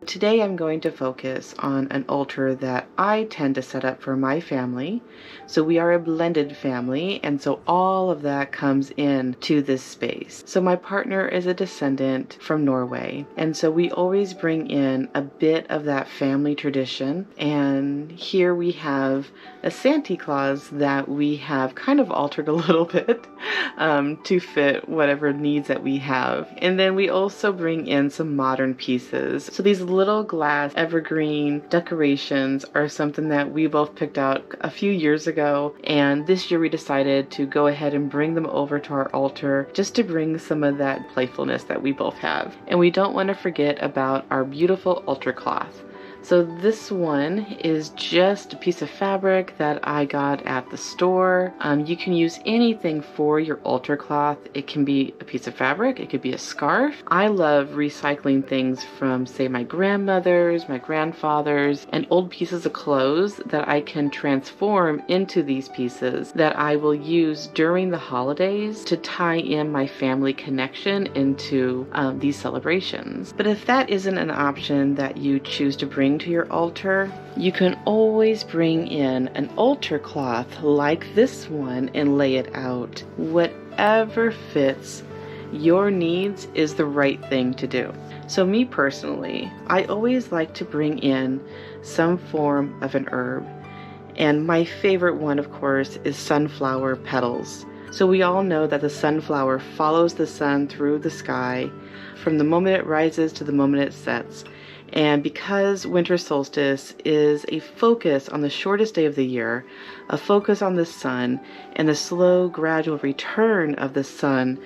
Today I'm going to focus on an altar that I tend to set up for my family. So we are a blended family, and so all of that comes in to this space. So my partner is a descendant from Norway, and so we always bring in a bit of that family tradition. And here we have a Santa Claus that we have kind of altered a little bit to fit whatever needs that we have. And then we also bring in some modern pieces. So these little glass evergreen decorations are something that we both picked out a few years ago, and this year we decided to go ahead and bring them over to our altar just to bring some of that playfulness that we both have. And we don't want to forget about our beautiful altar cloth. So this one is just a piece of fabric that I got at the store. You can use anything for your altar cloth. It can be a piece of fabric, it could be a scarf. I love recycling things from, say, my grandmother's, my grandfather's, and old pieces of clothes that I can transform into these pieces that I will use during the holidays to tie in my family connection into these celebrations. But if that isn't an option that you choose to bring to your altar, you can always bring in an altar cloth like this one and lay it out. Whatever fits your needs is the right thing to do. So me personally, I always like to bring in some form of an herb. And my favorite one, of course, is sunflower petals. So we all know that the sunflower follows the sun through the sky from the moment it rises to the moment it sets. And because winter solstice is a focus on the shortest day of the year, a focus on the sun, and the slow, gradual return of the sun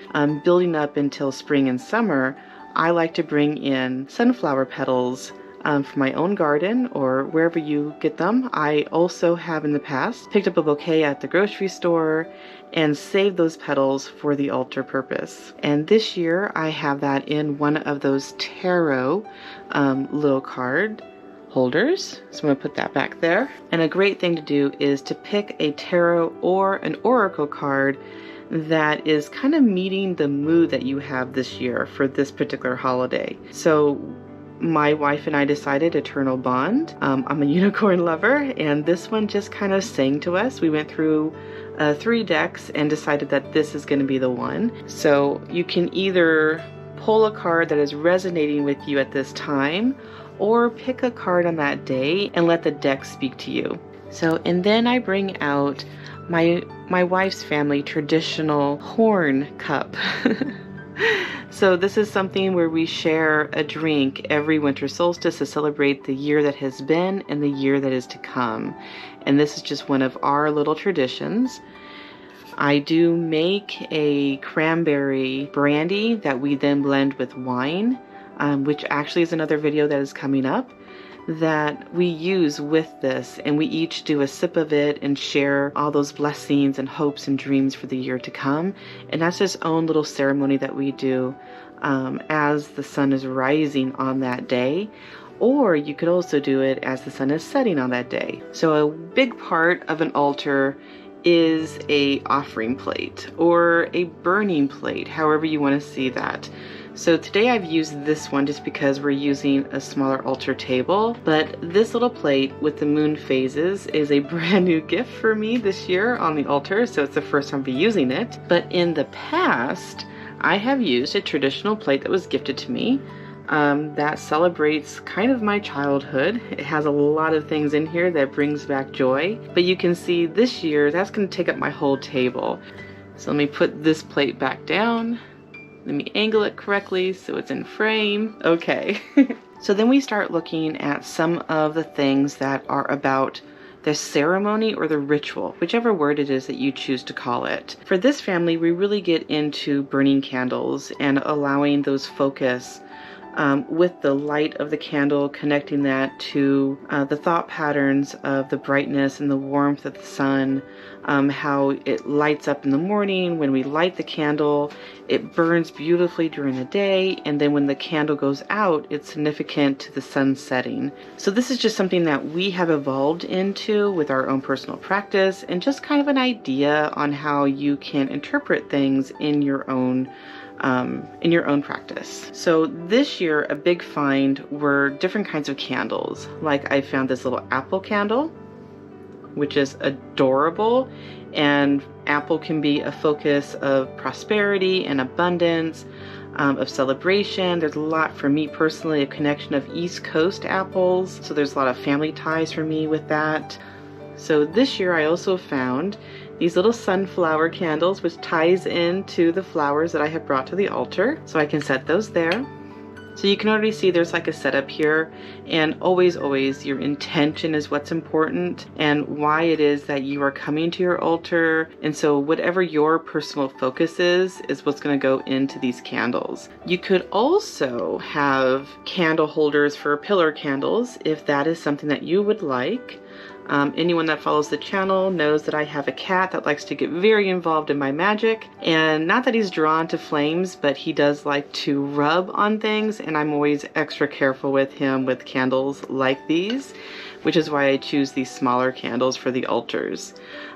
building up until spring and summer, I like to bring in sunflower petals from my own garden or wherever you get them. I also have in the past picked up a bouquet at the grocery store and saved those petals for the altar purpose. And this year I have that in one of those tarot little card holders. So I'm going to put that back there. And a great thing to do is to pick a tarot or an oracle card that is kind of meeting the mood that you have this year for this particular holiday. So my wife and I decided Eternal Bond. I'm a unicorn lover, and this one just kind of sang to us. We went through 3 decks and decided that this is going to be the one. So you can either pull a card that is resonating with you at this time, or pick a card on that day and let the deck speak to you. So, and then I bring out my wife's family traditional horn cup. So this is something where we share a drink every winter solstice to celebrate the year that has been and the year that is to come. And this is just one of our little traditions. I do make a cranberry brandy that we then blend with wine, which actually is another video that is coming up, that we use with this, and we each do a sip of it and share all those blessings and hopes and dreams for the year to come. And that's its own little ceremony that we do as the sun is rising on that day. Or you could also do it as the sun is setting on that day. So a big part of an altar is a offering plate or a burning plate, however you want to see that. So today I've used this one just because we're using a smaller altar table, but this little plate with the moon phases is a brand new gift for me this year on the altar, so it's the first time I'll be using it. But in the past, I have used a traditional plate that was gifted to me that celebrates kind of my childhood. It has a lot of things in here that brings back joy, but you can see this year that's going to take up my whole table. So let me put this plate back down. Let me angle it correctly so it's in frame. Okay. So then we start looking at some of the things that are about the ceremony or the ritual, whichever word it is that you choose to call it. For this family, we really get into burning candles and allowing those focus with the light of the candle, connecting that to the thought patterns of the brightness and the warmth of the sun, how it lights up in the morning. When we light the candle, it burns beautifully during the day, and then when the candle goes out, it's significant to the sun setting. So this is just something that we have evolved into with our own personal practice, and just kind of an idea on how you can interpret things in your own in your own practice. So this year, a big find were different kinds of candles. Like I found this little apple candle, which is adorable, and apple can be a focus of prosperity and abundance, of celebration. There's a lot for me personally, a connection of East Coast apples, so there's a lot of family ties for me with that. So this year I also found these little sunflower candles, which ties into the flowers that I have brought to the altar, so I can set those there. So you can already see there's like a setup here, and always your intention is what's important and why it is that you are coming to your altar. And so whatever your personal focus is what's going to go into these candles. You could also have candle holders for pillar candles if that is something that you would like. Anyone that follows the channel knows that I have a cat that likes to get very involved in my magic, and not that he's drawn to flames, but he does like to rub on things, and I'm always extra careful with him with candles like these, which is why I choose these smaller candles for the altars.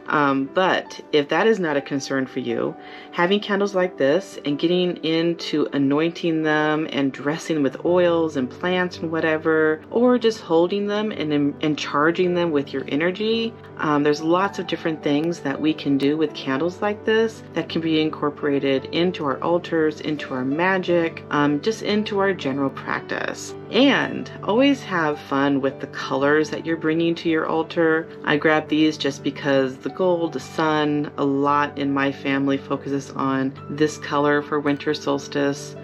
But if that is not a concern for you, having candles like this and getting into anointing them and dressing them with oils and plants and whatever, or just holding them and charging them with your energy, there's lots of different things that we can do with candles like this that can be incorporated into our altars, into our magic, just into our general practice. And always have fun with the colors that you're bringing to your altar. I grabbed these just because the gold, the sun, a lot in my family focuses on this color for winter solstice.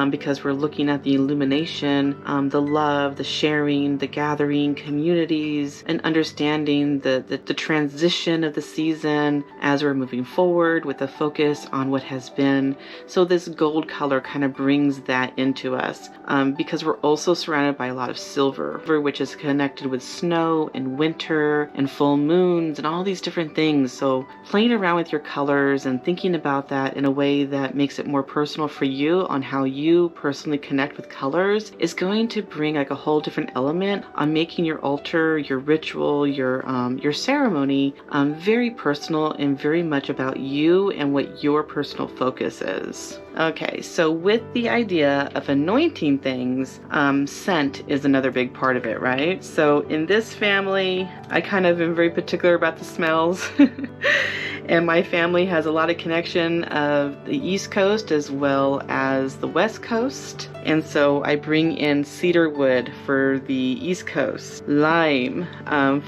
Because we're looking at the illumination, the love, the sharing, the gathering, communities, and understanding the transition of the season as we're moving forward with a focus on what has been. So this gold color kind of brings that into us, because we're also surrounded by a lot of silver, which is connected with snow and winter and full moons and all these different things. So playing around with your colors and thinking about that in a way that makes it more personal for you on how you personally connect with colors is going to bring like a whole different element on making your altar, your ritual, your ceremony very personal and very much about you and what your personal focus is. Okay, so with the idea of anointing things, scent is another big part of it, right? So in this family, I kind of am very particular about the smells. And my family has a lot of connection of the East Coast as well as the West Coast. And so I bring in cedar wood for the East Coast, lime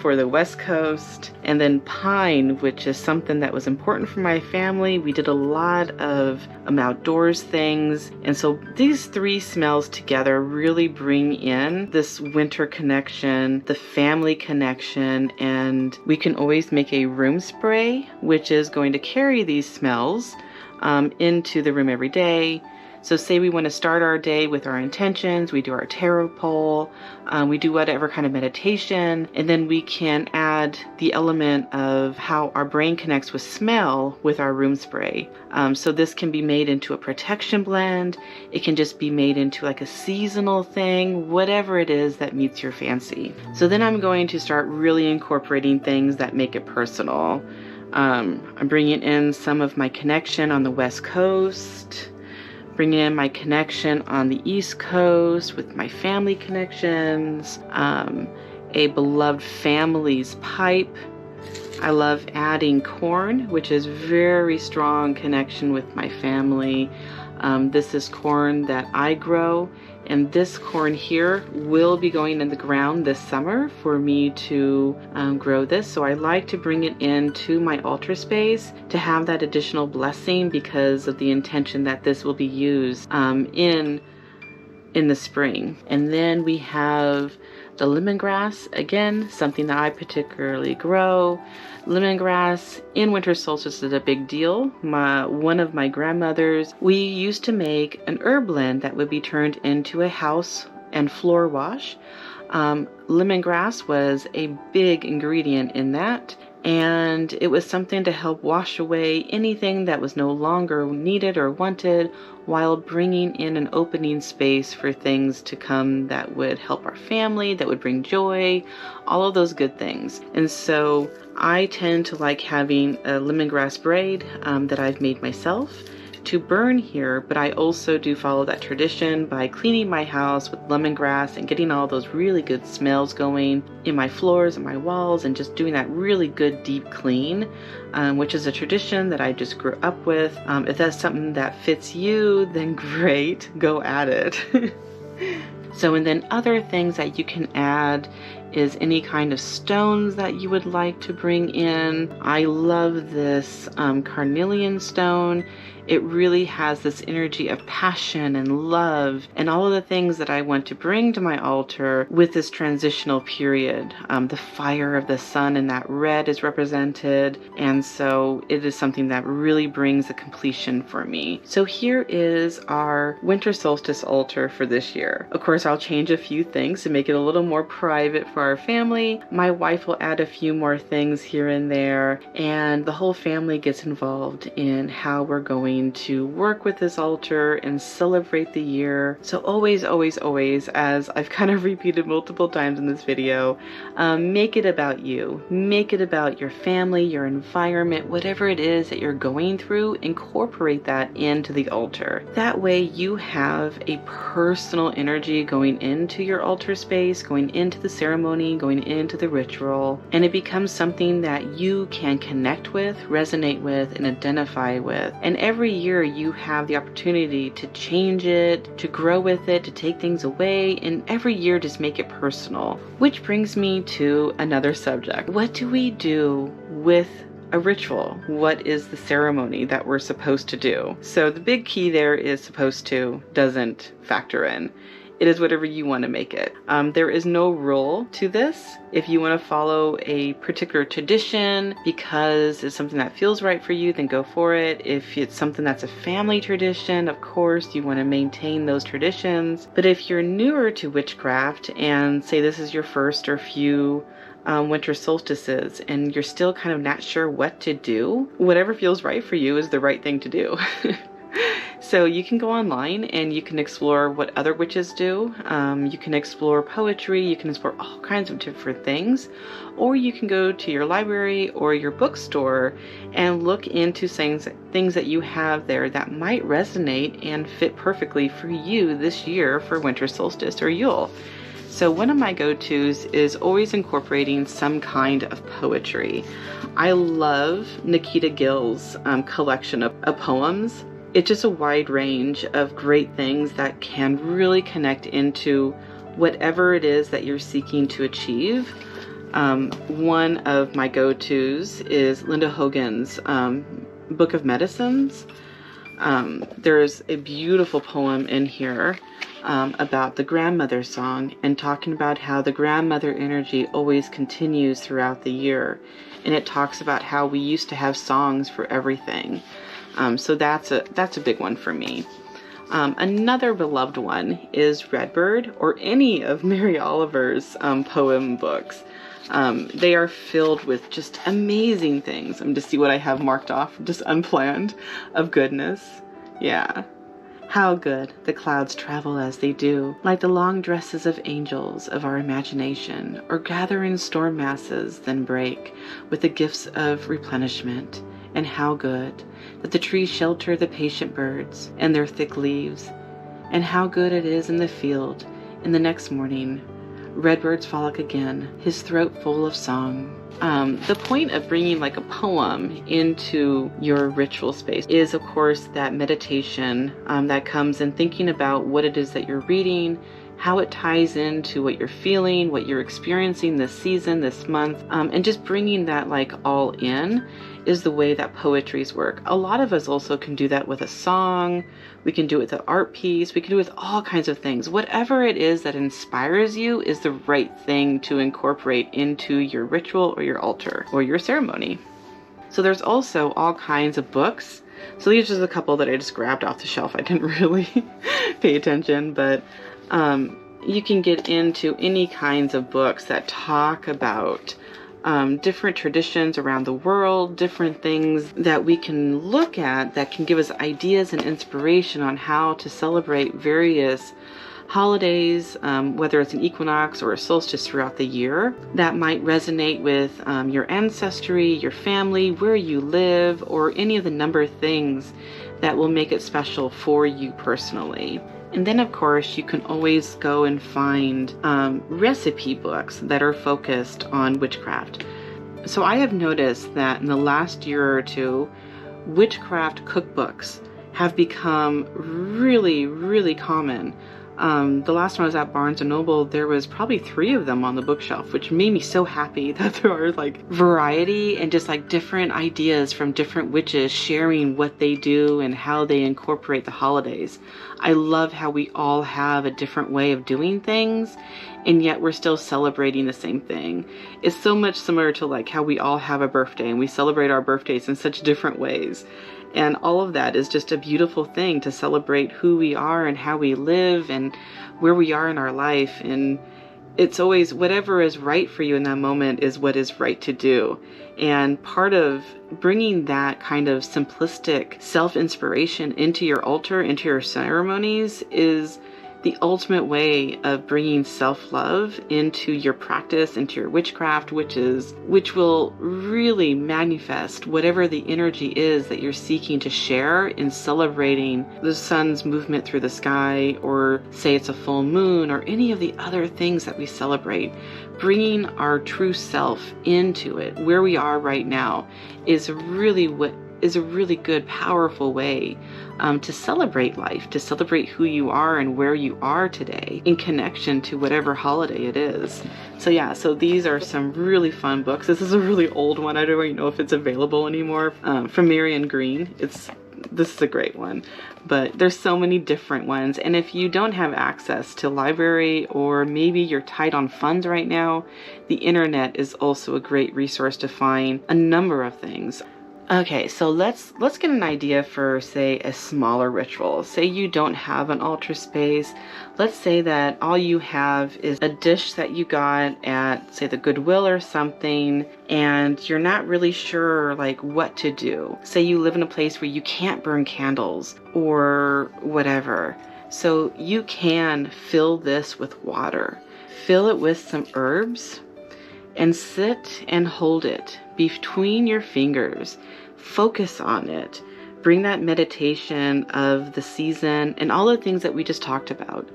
for the West Coast, and then pine, which is something that was important for my family. We did a lot of outdoors things. And so these three smells together really bring in this winter connection, the family connection, and we can always make a room spray, which is going to carry these smells into the room every day. So say we want to start our day with our intentions, we do our tarot poll, we do whatever kind of meditation, and then we can add the element of how our brain connects with smell with our room spray. So this can be made into a protection blend, it can just be made into like a seasonal thing, whatever it is that meets your fancy. So then I'm going to start really incorporating things that make it personal. I'm bringing in some of my connection on the West Coast, bringing in my connection on the East Coast with my family connections, a beloved family's pipe. I love adding corn, which is very strong connection with my family. This is corn that I grow, and this corn here will be going in the ground this summer for me to grow this. So I like to bring it into my altar space to have that additional blessing because of the intention that this will be used in the spring. And then we have the lemongrass, again, something that I particularly grow. Lemongrass in winter solstice is a big deal. One of my grandmothers, we used to make an herb blend that would be turned into a house and floor wash. Lemongrass was a big ingredient in that, and it was something to help wash away anything that was no longer needed or wanted, while bringing in an opening space for things to come that would help our family, that would bring joy, all of those good things. And so I tend to like having a lemongrass braid that I've made myself to burn here, but I also do follow that tradition by cleaning my house with lemongrass and getting all those really good smells going in my floors and my walls, and just doing that really good deep clean, which is a tradition that I just grew up with. If that's something that fits you, then great, go at it. So, and then other things that you can add is any kind of stones that you would like to bring in. I love this carnelian stone. It really has this energy of passion and love and all of the things that I want to bring to my altar with this transitional period. The fire of the sun and that red is represented, and so it is something that really brings a completion for me. So here is our winter solstice altar for this year. Of course, I'll change a few things to make it a little more private for our family. My wife will add a few more things here and there, and the whole family gets involved in how we're going to work with this altar and celebrate the year. So always, always, always, as I've kind of repeated multiple times in this video, make it about you. Make it about your family, your environment, whatever it is that you're going through, incorporate that into the altar. That way you have a personal energy going into your altar space, going into the ceremony, going into the ritual, and it becomes something that you can connect with, resonate with, and identify with. And every year you have the opportunity to change it, to grow with it, to take things away, and every year just make it personal. Which brings me to another subject. What do we do with a ritual? What is the ceremony that we're supposed to do? So the big key there is supposed to doesn't factor in. It is whatever you want to make it. There is no rule to this. If you want to follow a particular tradition because it's something that feels right for you, then go for it. If it's something that's a family tradition, of course, you want to maintain those traditions. But if you're newer to witchcraft and say this is your first or few winter solstices and you're still kind of not sure what to do, whatever feels right for you is the right thing to do. So you can go online and you can explore what other witches do. You can explore poetry, you can explore all kinds of different things, or you can go to your library or your bookstore and look into things that you have there that might resonate and fit perfectly for you this year for winter solstice or Yule. So one of my go-tos is always incorporating some kind of poetry. I love Nikita Gill's collection of poems. It's just a wide range of great things that can really connect into whatever it is that you're seeking to achieve. One of my go-tos is Linda Hogan's Book of Medicines. There's a beautiful poem in here about the grandmother song and talking about how the grandmother energy always continues throughout the year. And it talks about how we used to have songs for everything. So that's a big one for me. Another beloved one is Redbird, or any of Mary Oliver's poem books. They are filled with just amazing things. To see what I have marked off, just unplanned, of goodness. Yeah. How good the clouds travel as they do, like the long dresses of angels of our imagination, or gather in storm masses, then break with the gifts of replenishment. And how good that the trees shelter the patient birds and their thick leaves, and how good it is in the field in the next morning. Redbird's frolic again, his throat full of song. The point of bringing like a poem into your ritual space is, of course, that meditation that comes in thinking about what it is that you're reading, how it ties into what you're feeling, what you're experiencing this season, this month, and just bringing that like all in is the way that poetries work. A lot of us also can do that with a song. We can do it with an art piece. We can do it with all kinds of things. Whatever it is that inspires you is the right thing to incorporate into your ritual or your altar or your ceremony. So there's also all kinds of books. So these are just a couple that I just grabbed off the shelf. I didn't really pay attention, but you can get into any kinds of books that talk about different traditions around the world, different things that we can look at that can give us ideas and inspiration on how to celebrate various holidays, whether it's an equinox or a solstice throughout the year, that might resonate with your ancestry, your family, where you live, or any of the number of things that will make it special for you personally. And then of course you can always go and find recipe books that are focused on witchcraft. So I have noticed that in the last year or two, witchcraft cookbooks have become really, really common. The last time I was at Barnes & Noble, there was probably 3 of them on the bookshelf, which made me so happy that there are like variety and just like different ideas from different witches sharing what they do and how they incorporate the holidays. I love how we all have a different way of doing things, and yet we're still celebrating the same thing. It's so much similar to like how we all have a birthday and we celebrate our birthdays in such different ways. And all of that is just a beautiful thing to celebrate who we are and how we live and where we are in our life. And it's always whatever is right for you in that moment is what is right to do. And part of bringing that kind of simplistic self-inspiration into your altar, into your ceremonies, is the ultimate way of bringing self-love into your practice, into your witchcraft, which will really manifest whatever the energy is that you're seeking to share in celebrating the sun's movement through the sky, or say it's a full moon, or any of the other things that we celebrate. Bringing our true self into it, where we are right now, is a really good, powerful way to celebrate life, to celebrate who you are and where you are today in connection to whatever holiday it is. So yeah, so these are some really fun books. This is a really old one. I don't even know if it's available anymore, from Marion Green. This is a great one, but there's so many different ones. And if you don't have access to library, or maybe you're tight on funds right now, the internet is also a great resource to find a number of things. Okay, so let's get an idea for, say, a smaller ritual. Say you don't have an altar space. Let's say that all you have is a dish that you got at, say, the Goodwill or something, and you're not really sure like what to do. Say you live in a place where you can't burn candles or whatever. So you can fill this with water. Fill it with some herbs and sit and hold it between your fingers. Focus on it. Bring that meditation of the season and all the things that we just talked about.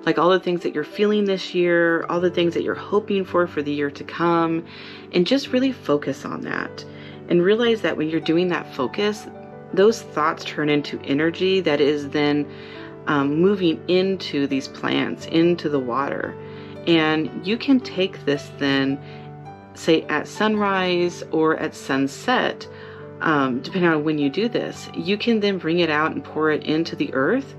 Like all the things that you're feeling this year, all the things that you're hoping for the year to come, and just really focus on that. And realize that when you're doing that focus, those thoughts turn into energy that is then moving into these plants, into the water. And you can take this then, say at sunrise or at sunset, depending on when you do this, you can then bring it out and pour it into the earth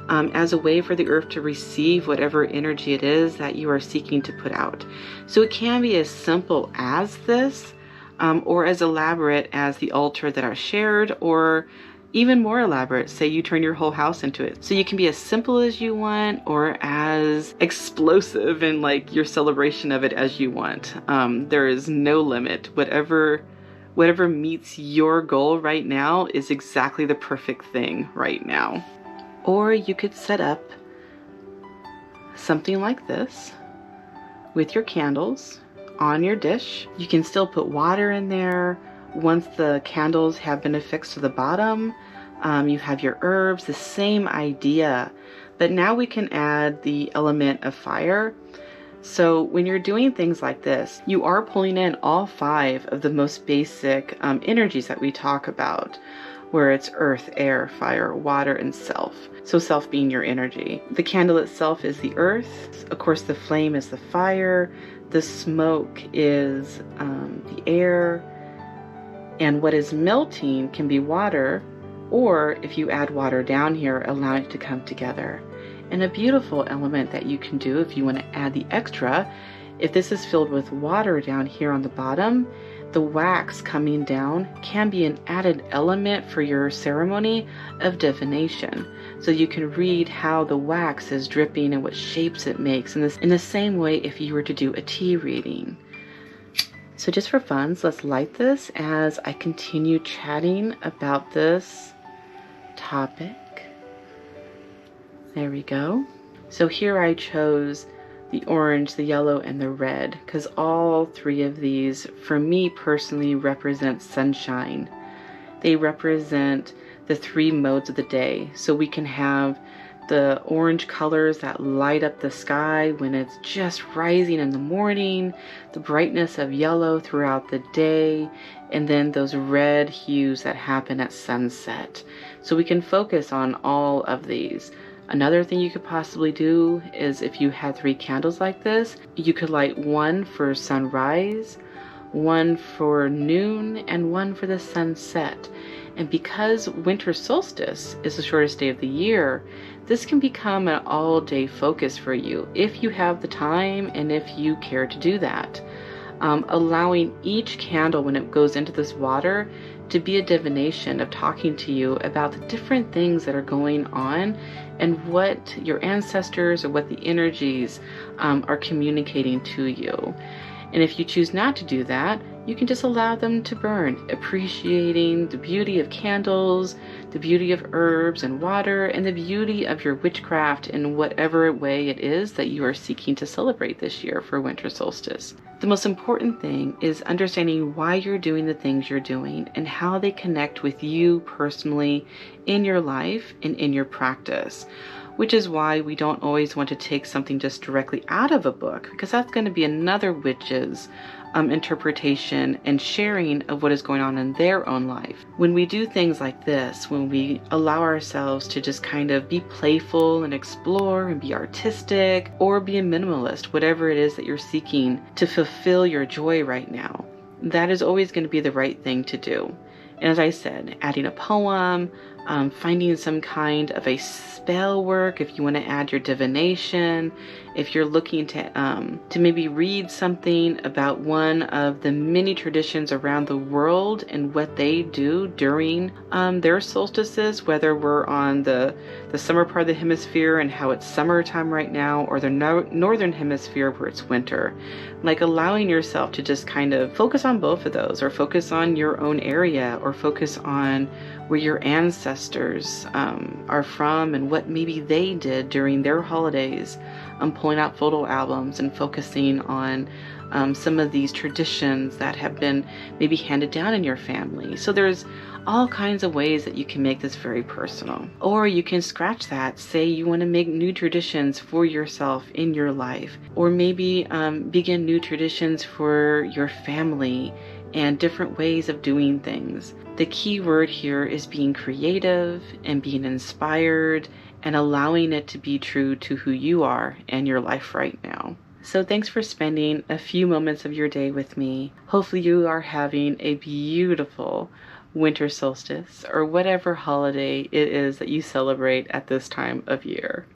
as a way for the earth to receive whatever energy it is that you are seeking to put out. So it can be as simple as this, or as elaborate as the altar that I shared, or even more elaborate, say you turn your whole house into it. So you can be as simple as you want, or as explosive in like your celebration of it as you want. There is no limit. Whatever meets your goal right now is exactly the perfect thing right now. Or you could set up something like this with your candles on your dish. You can still put water in there. Once the candles have been affixed to the bottom, you have your herbs, the same idea. But now we can add the element of fire. So when you're doing things like this, you are pulling in all 5 of the most basic energies that we talk about, where it's earth, air, fire, water, and self. So self being your energy. The candle itself is the earth. Of course, the flame is the fire. The smoke is the air. And what is melting can be water, or if you add water down here, allow it to come together. And a beautiful element that you can do if you want to add the extra, if this is filled with water down here on the bottom, the wax coming down can be an added element for your ceremony of divination. So you can read how the wax is dripping and what shapes it makes, in the same way if you were to do a tea reading. So just for fun, let's light this as I continue chatting about this topic. There we go. So here I chose the orange, the yellow, and the red, because all 3 of these, for me personally, represent sunshine. They represent the 3 modes of the day. So we can have the orange colors that light up the sky when it's just rising in the morning, the brightness of yellow throughout the day, and then those red hues that happen at sunset. So we can focus on all of these. Another thing you could possibly do is, if you had 3 candles like this, you could light one for sunrise, one for noon, and one for the sunset. And because winter solstice is the shortest day of the year, this can become an all-day focus for you if you have the time and if you care to do that. Allowing each candle, when it goes into this water, to be a divination of talking to you about the different things that are going on and what your ancestors or what the energies are communicating to you. And if you choose not to do that, you can just allow them to burn, appreciating the beauty of candles, the beauty of herbs and water, and the beauty of your witchcraft in whatever way it is that you are seeking to celebrate this year for winter solstice. The most important thing is understanding why you're doing the things you're doing and how they connect with you personally in your life and in your practice. Which is why we don't always want to take something just directly out of a book, because that's going to be another witch's interpretation and sharing of what is going on in their own life. When we do things like this, when we allow ourselves to just kind of be playful and explore and be artistic or be a minimalist, whatever it is that you're seeking to fulfill your joy right now, that is always going to be the right thing to do. And as I said, adding a poem, finding some kind of a spell work if you want to add your divination, if you're looking to maybe read something about one of the many traditions around the world and what they do during their solstices, whether we're on the summer part of the hemisphere and how it's summertime right now, or the northern hemisphere where it's winter. Like allowing yourself to just kind of focus on both of those, or focus on your own area, or focus on where your ancestors are from and what maybe they did during their holidays. Pulling out photo albums and focusing on some of these traditions that have been maybe handed down in your family. So there's all kinds of ways that you can make this very personal. Or you can scratch that, say you want to make new traditions for yourself in your life, or maybe begin new traditions for your family and different ways of doing things. The key word here is being creative and being inspired and allowing it to be true to who you are and your life right now. So thanks for spending a few moments of your day with me. Hopefully you are having a beautiful winter solstice or whatever holiday it is that you celebrate at this time of year.